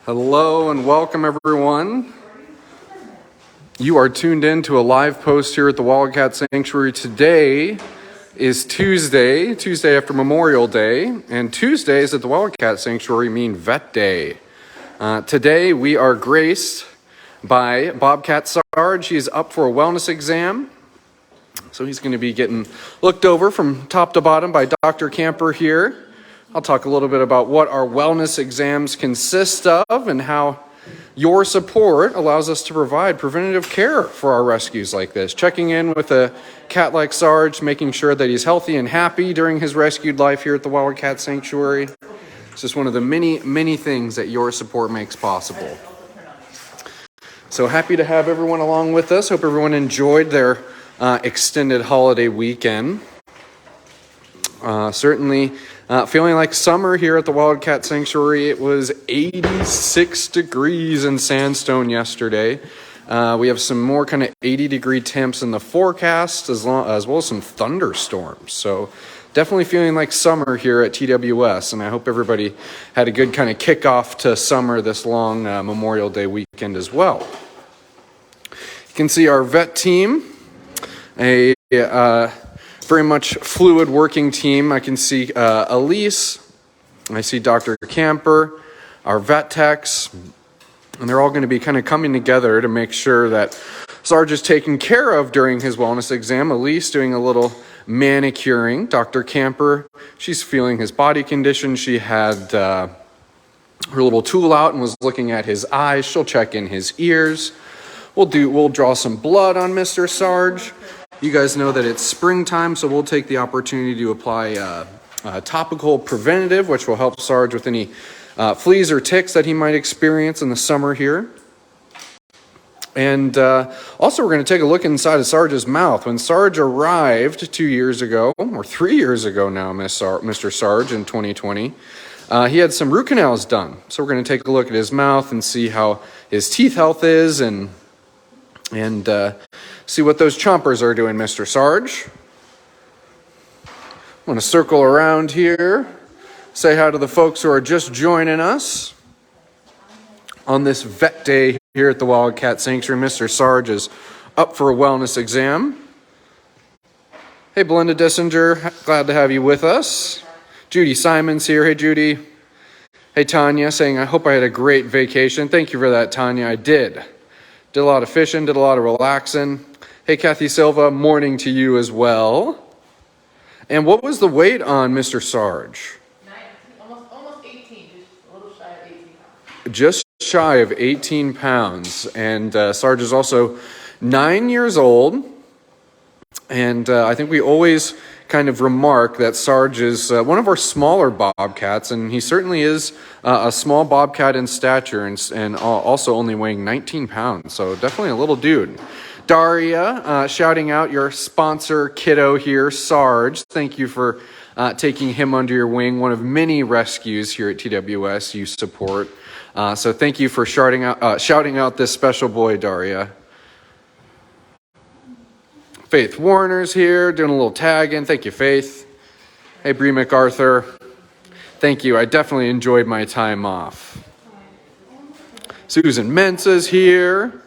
Hello and welcome everyone. You are tuned in to a live post here at the Wildcat Sanctuary. Today is Tuesday after Memorial Day, and Tuesdays at the Wildcat Sanctuary mean Vet Day. Today we are graced by Bobcat Sarge. He's up for a wellness exam. So he's going to be getting looked over from top to bottom by Dr. Camper here. I'll talk a little bit about what our wellness exams consist of and how your support allows us to provide preventative care for our rescues like this. Checking in with a cat like Sarge, making sure that he's healthy and happy during his rescued life here at the Wildcat Sanctuary. It's just one of the many things that your support makes possible. So happy to have everyone along with us. Hope everyone enjoyed their extended holiday weekend. Certainly feeling like summer here at the Wildcat Sanctuary. It was 86 degrees in Sandstone yesterday. We have some more kind of 80-degree temps in the forecast as well as some thunderstorms. So definitely feeling like summer here at TWS, and I hope everybody had a good kind of kickoff to summer this long Memorial Day weekend as well. You can see our vet team, a very much fluid working team. I can see Elise, I see Dr. Camper, our vet techs, and they're all going to be kind of coming together to make sure that Sarge is taken care of during his wellness exam. Elise doing a little manicuring. Dr. Camper, she's feeling his body condition. She had her little tool out and was looking at his eyes. She'll check in his ears. We'll draw some blood on Mr. Sarge. You guys know that it's springtime, so we'll take the opportunity to apply topical preventive, which will help Sarge with any fleas or ticks that he might experience in the summer here. And also we're going to take a look inside of Sarge's mouth. When Sarge arrived 2 years ago, or 3 years ago now, Mr. Sarge in 2020, he had some root canals done. So we're going to take a look at his mouth and see how his teeth health is and see what those chompers are doing, Mr. Sarge. I want to circle around here, say hi to the folks who are just joining us on this vet day here at the Wildcat Sanctuary. Mr. Sarge is up for a wellness exam. Hey, Belinda Dissinger, glad to have you with us. Judy Simon's here. Hey, Judy. Hey, Tanya, saying, I hope I had a great vacation. Thank you for that, Tanya. I did. Did a lot of fishing, did a lot of relaxing. Hey, Kathy Silva, morning to you as well. And what was the weight on Mr. Sarge? 19, almost 18, just a little shy of 18 pounds. Just shy of 18 pounds. And Sarge is also 9 years old. And I think we always kind of remark that Sarge is one of our smaller bobcats, and he certainly is a small bobcat in stature and also only weighing 19 pounds, so definitely a little dude. Daria, shouting out your sponsor kiddo here, Sarge. Thank you for taking him under your wing, one of many rescues here at TWS you support. So thank you for shouting out this special boy, Daria. Faith Warner's here, doing a little tagging. Thank you, Faith. Hey, Bree MacArthur. Thank you. I definitely enjoyed my time off. Susan Mensa's here.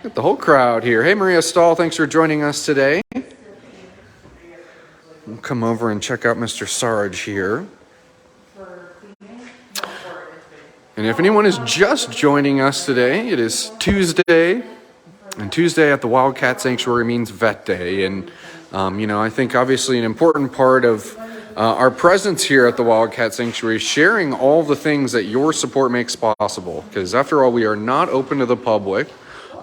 Got the whole crowd here. Hey, Maria Stahl, thanks for joining us today. We'll come over and check out Mr. Sarge here. And if anyone is just joining us today, it is Tuesday. And Tuesday at the Wildcat Sanctuary means Vet Day. And, I think obviously an important part of our presence here at the Wildcat Sanctuary is sharing all the things that your support makes possible. Because after all, we are not open to the public.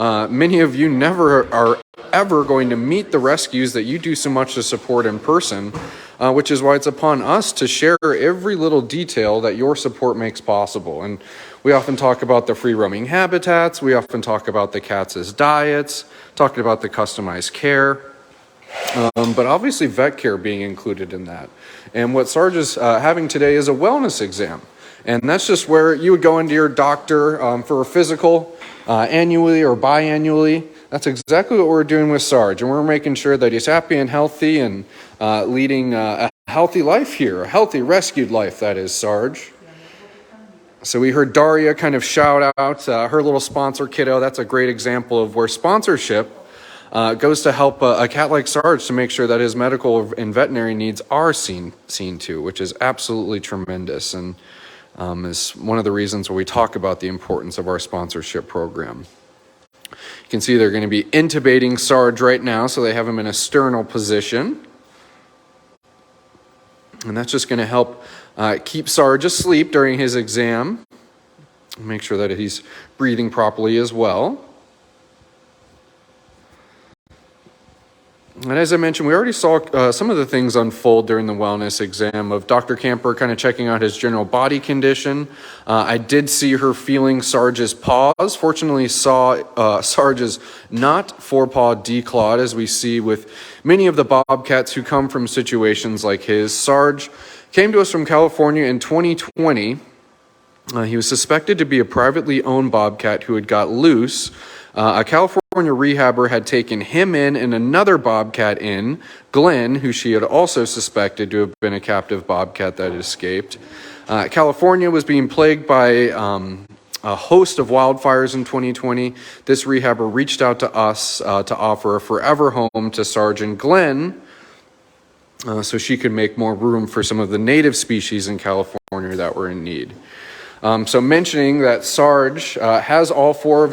Many of you never are ever going to meet the rescues that you do so much to support in person, which is why it's upon us to share every little detail that your support makes possible. And we often talk about the free roaming habitats. We often talk about the cats' diets, talking about the customized care, but obviously vet care being included in that. And what Sarge is having today is a wellness exam. And that's just where you would go into your doctor for a physical annually or biannually. That's exactly what we're doing with Sarge. And we're making sure that he's happy and healthy and leading a healthy life here, a healthy rescued life, that is, Sarge. So we heard Daria kind of shout out her little sponsor kiddo. That's a great example of where sponsorship goes to help a cat like Sarge to make sure that his medical and veterinary needs are seen to, which is absolutely tremendous, and is one of the reasons why we talk about the importance of our sponsorship program. You can see they're going to be intubating Sarge right now, so they have him in a sternal position. And that's just going to help keep Sarge asleep during his exam. Make sure that he's breathing properly as well. And as I mentioned, we already saw some of the things unfold during the wellness exam of Dr. Camper kind of checking out his general body condition. I did see her feeling Sarge's paws. Fortunately, saw Sarge's not forepaw declawed, as we see with many of the bobcats who come from situations like his. Sarge came to us from California in 2020. He was suspected to be a privately owned bobcat who had got loose. A California rehabber had taken him in and another bobcat in, Glenn, who she had also suspected to have been a captive bobcat that had escaped. California was being plagued by a host of wildfires in 2020. This rehabber reached out to us to offer a forever home to Sarge and Glenn so she could make more room for some of the native species in California that were in need. So mentioning that Sarge has all four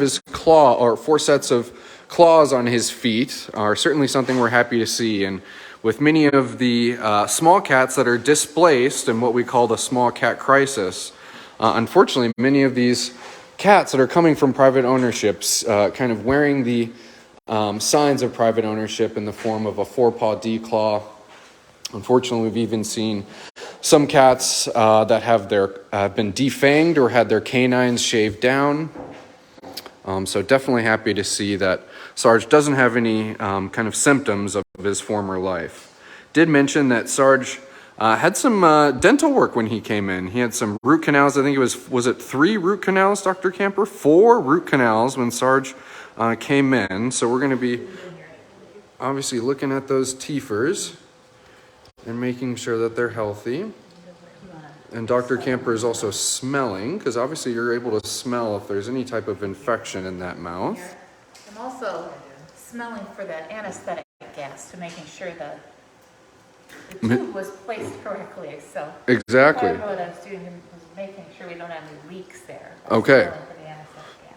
sets of claws on his feet are certainly something we're happy to see. And with many of the small cats that are displaced and what we call the small cat crisis, unfortunately, many of these cats that are coming from private ownerships kind of wearing the signs of private ownership in the form of a forepaw declaw. Unfortunately, we've even seen some cats that have been defanged or had their canines shaved down. So definitely happy to see that Sarge doesn't have any kind of symptoms of his former life. Did mention that Sarge had some dental work when he came in. He had some root canals. I think it was it 3 root canals, Dr. Camper? 4 root canals when Sarge came in. So we're going to be obviously looking at those teethers and making sure that they're healthy. And Dr. Camper is also smelling, because obviously you're able to smell if there's any type of infection in that mouth. I'm also smelling for that anesthetic gas to making sure that the tube was placed correctly. So exactly. part of what I was doing was making sure we don't have any leaks there. Okay. Smelling for the anesthetic gas.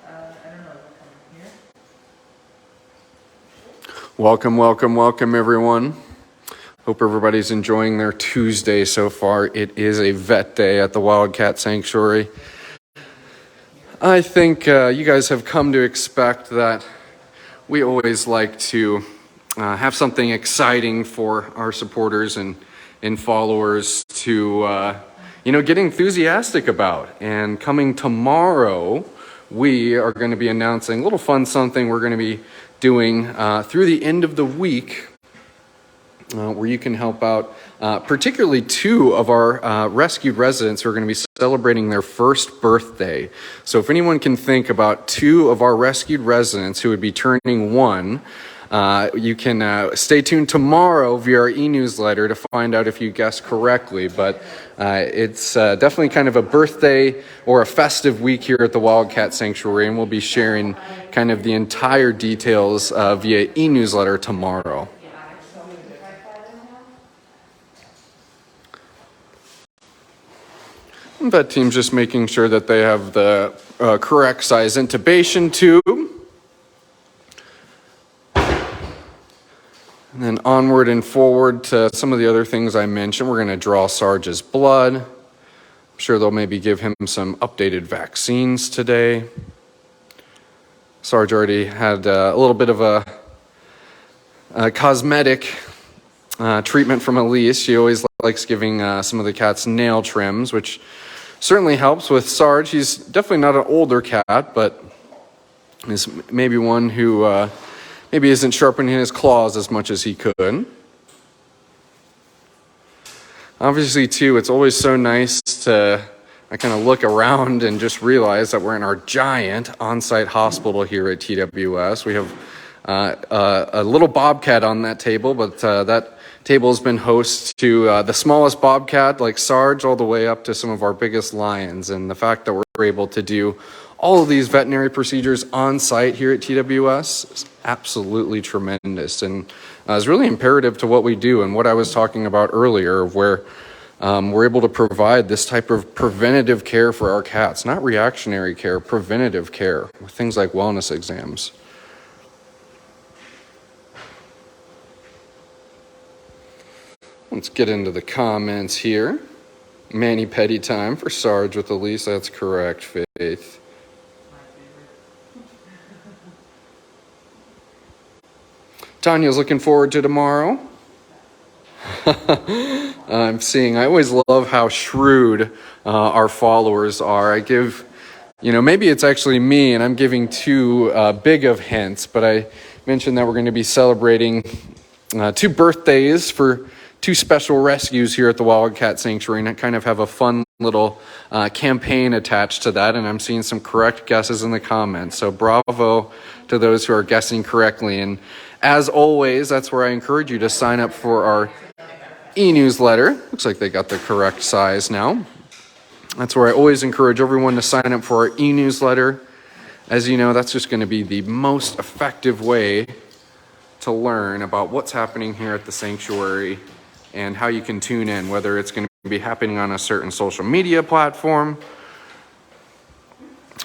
I don't know if it's coming here. Welcome, everyone. Hope everybody's enjoying their Tuesday so far. It is a vet day at the Wildcat Sanctuary. I think you guys have come to expect that we always like to have something exciting for our supporters and followers to, get enthusiastic about. And coming tomorrow, we are going to be announcing a little fun something we're going to be doing through the end of the week where you can help out particularly 2 of our rescued residents who are going to be celebrating their first birthday. So if anyone can think about 2 of our rescued residents who would be turning 1, you can stay tuned tomorrow via our e-newsletter to find out if you guessed correctly. But it's definitely kind of a birthday or a festive week here at the Wildcat Sanctuary, and we'll be sharing kind of the entire details via e-newsletter tomorrow. And vet team's just making sure that they have the correct size intubation tube. And then onward and forward to some of the other things I mentioned. We're going to draw Sarge's blood. I'm sure they'll maybe give him some updated vaccines today. Sarge already had a little bit of a cosmetic treatment from Elise. She always likes giving some of the cats nail trims, which certainly helps with Sarge. He's definitely not an older cat, but is maybe one who maybe isn't sharpening his claws as much as he could. Obviously, too, it's always so nice to kind of look around and just realize that we're in our giant on-site hospital here at TWS. We have a little bobcat on that table, but that table has been host to the smallest bobcat like Sarge all the way up to some of our biggest lions. And the fact that we're able to do all of these veterinary procedures on site here at TWS is absolutely tremendous, and is really imperative to what we do and what I was talking about earlier, where we're able to provide this type of preventative care for our cats, not reactionary care, preventative care with things like wellness exams. Let's get into the comments here. Mani-pedi time for Sarge with Elise. That's correct, Faith. Tanya's looking forward to tomorrow. I always love how shrewd our followers are. I give, maybe it's actually me and I'm giving too big of hints, but I mentioned that we're going to be celebrating 2 birthdays for 2 special rescues here at the Wildcat Sanctuary, and I kind of have a fun little campaign attached to that, and I'm seeing some correct guesses in the comments. So bravo to those who are guessing correctly. And as always, that's where I encourage you to sign up for our e-newsletter. Looks like they got the correct size now. That's where I always encourage everyone to sign up for our e-newsletter. As you know, that's just going to be the most effective way to learn about what's happening here at the sanctuary and how you can tune in, whether it's going to be happening on a certain social media platform,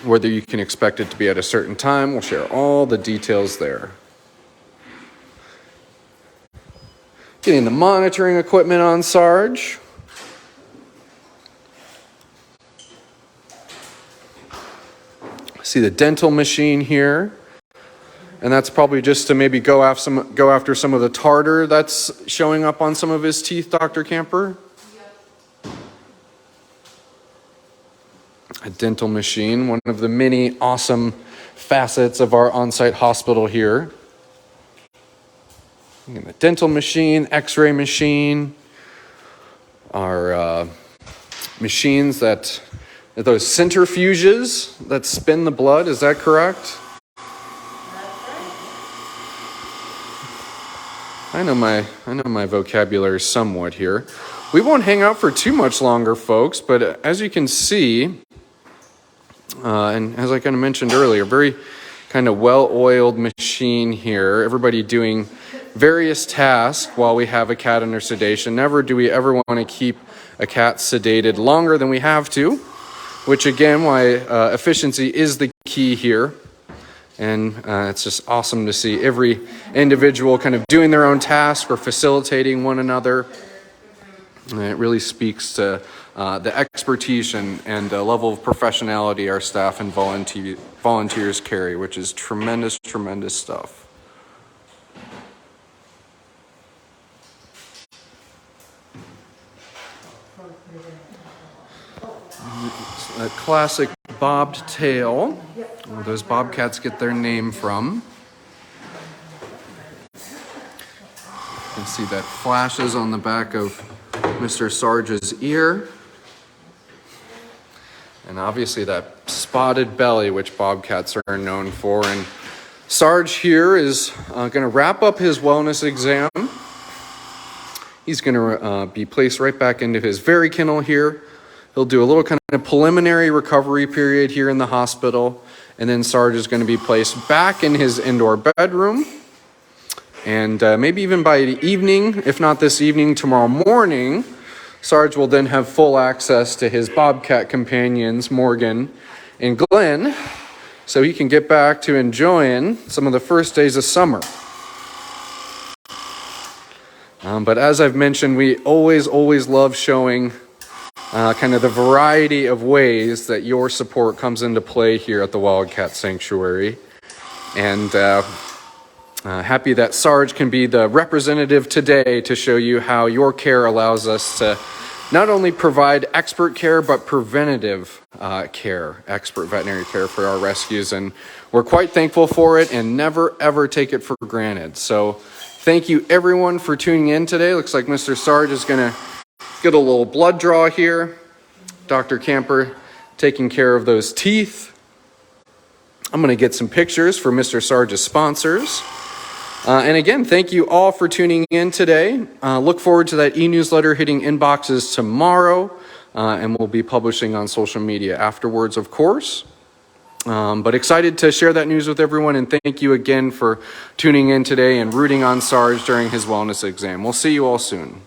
whether you can expect it to be at a certain time. We'll share all the details there. Getting the monitoring equipment on Sarge. See the dental machine here. And that's probably just to maybe go after some of the tartar that's showing up on some of his teeth, Dr. Camper. Yep. A dental machine, one of the many awesome facets of our on-site hospital here. The dental machine, x-ray machine, our machines those centrifuges that spin the blood, is that correct? I know my vocabulary somewhat here. We won't hang out for too much longer, folks, but as you can see, and as I kind of mentioned earlier, very kind of well-oiled machine here. Everybody doing various tasks while we have a cat under sedation. Never do we ever want to keep a cat sedated longer than we have to, which again, why efficiency is the key here. And it's just awesome to see every individual kind of doing their own task or facilitating one another. And it really speaks to the expertise and the level of professionality our staff and volunteers carry, which is tremendous, tremendous stuff. A classic bobbed tail, where those bobcats get their name from. You can see that flashes on the back of Mr. Sarge's ear. And obviously that spotted belly, which bobcats are known for. And Sarge here is going to wrap up his wellness exam. He's going to be placed right back into his very kennel here. He'll do a little kind of preliminary recovery period here in the hospital, and then Sarge is going to be placed back in his indoor bedroom. And maybe even by the evening, if not this evening, tomorrow morning, Sarge will then have full access to his bobcat companions, Morgan and Glenn, so he can get back to enjoying some of the first days of summer. But as I've mentioned, we always love showing kind of the variety of ways that your support comes into play here at the Wildcat Sanctuary. And happy that Sarge can be the representative today to show you how your care allows us to not only provide expert care, but preventative care, expert veterinary care for our rescues. And we're quite thankful for it and never, ever take it for granted. So thank you, everyone, for tuning in today. Looks like Mr. Sarge is going to get a little blood draw here. Dr. Camper taking care of those teeth. I'm going to get some pictures for Mr. Sarge's sponsors. And again, thank you all for tuning in today. Look forward to that e-newsletter hitting inboxes tomorrow, and we'll be publishing on social media afterwards, of course. But excited to share that news with everyone, and thank you again for tuning in today and rooting on Sarge during his wellness exam. We'll see you all soon.